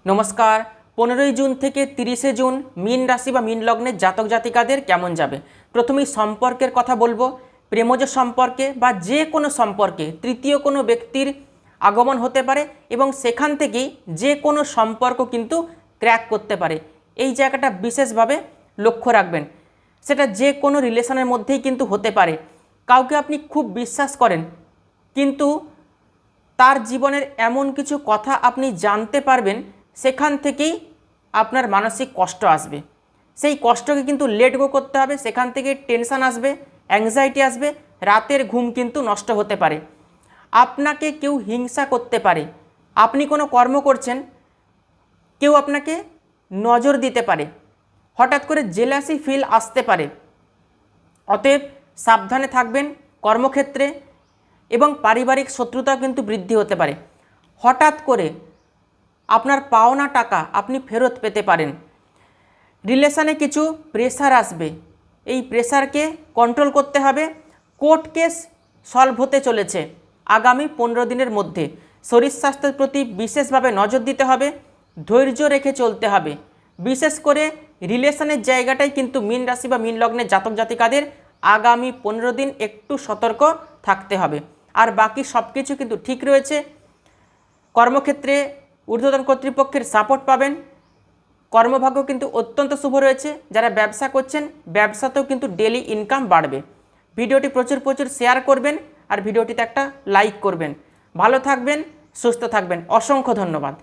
নমস্কার। 15ই জুন থেকে 30শে জুন মীন রাশি বা মীন লগ্নের জাতক জাতিকাদের কেমন যাবে। প্রথমেই সম্পর্কের কথা বলবো। প্রেমজ সম্পর্কে বা যে কোনো সম্পর্কে তৃতীয় কোনো ব্যক্তির আগমন হতে পারে এবং সেখান থেকেই যে কোনো সম্পর্ক কিন্তু ক্র্যাক করতে পারে। এই জায়গাটা বিশেষভাবে লক্ষ্য রাখবেন। সেটা যে কোনো রিলেশনের মধ্যেই কিন্তু হতে পারে। কাউকে আপনি খুব বিশ্বাস করেন, কিন্তু তার জীবনের এমন কিছু কথা আপনি জানতে পারবেন, সেখান থেকেই আপনার মানসিক কষ্ট আসবে। সেই কষ্টকে কিন্তু লেট গো করতে হবে। সেখান থেকে টেনশান আসবে, অ্যাংজাইটি আসবে, রাতের ঘুম কিন্তু নষ্ট হতে পারে। আপনাকে কেউ হিংসা করতে পারে। আপনি কোনো কর্ম করছেন, কেউ আপনাকে নজর দিতে পারে, হঠাৎ করে জেলাসি ফিল আসতে পারে। অতএব সাবধানে থাকবেন কর্মক্ষেত্রে। এবং পারিবারিক শত্রুতাও কিন্তু বৃদ্ধি হতে পারে। হঠাৎ করে আপনার পাওনা টাকা আপনি ফেরত পেতে পারেন। রিলেশনে কিছু প্রেশার আসবে, এই প্রেশারকে কন্ট্রোল করতে হবে। কোর্ট কেস সলভ হতে চলেছে আগামী 15 দিনের মধ্যে। শরীর স্বাস্থ্যের প্রতি বিশেষভাবে নজর দিতে হবে, ধৈর্য রেখে চলতে হবে। বিশেষ করে রিলেশনের জায়গাটাই কিন্তু মীন রাশি বা মীন লগ্নের জাতক জাতিকাদের আগামী 15 দিন একটু সতর্ক থাকতে হবে। আর বাকি সব কিছু কিন্তু ঠিক রয়েছে। কর্মক্ষেত্রে ঊর্ধ্বতন কর্তৃপক্ষের সাপোর্ট পাবেন। কর্মভাগ্য কিন্তু অত্যন্ত শুভ রয়েছে। যারা ব্যবসা করছেন, ব্যবসাতেও কিন্তু ডেলি ইনকাম বাড়বে। ভিডিওটি প্রচুর শেয়ার করবেন আর ভিডিওটিতে একটা লাইক করবেন। ভালো থাকবেন, সুস্থ থাকবেন। অসংখ্য ধন্যবাদ।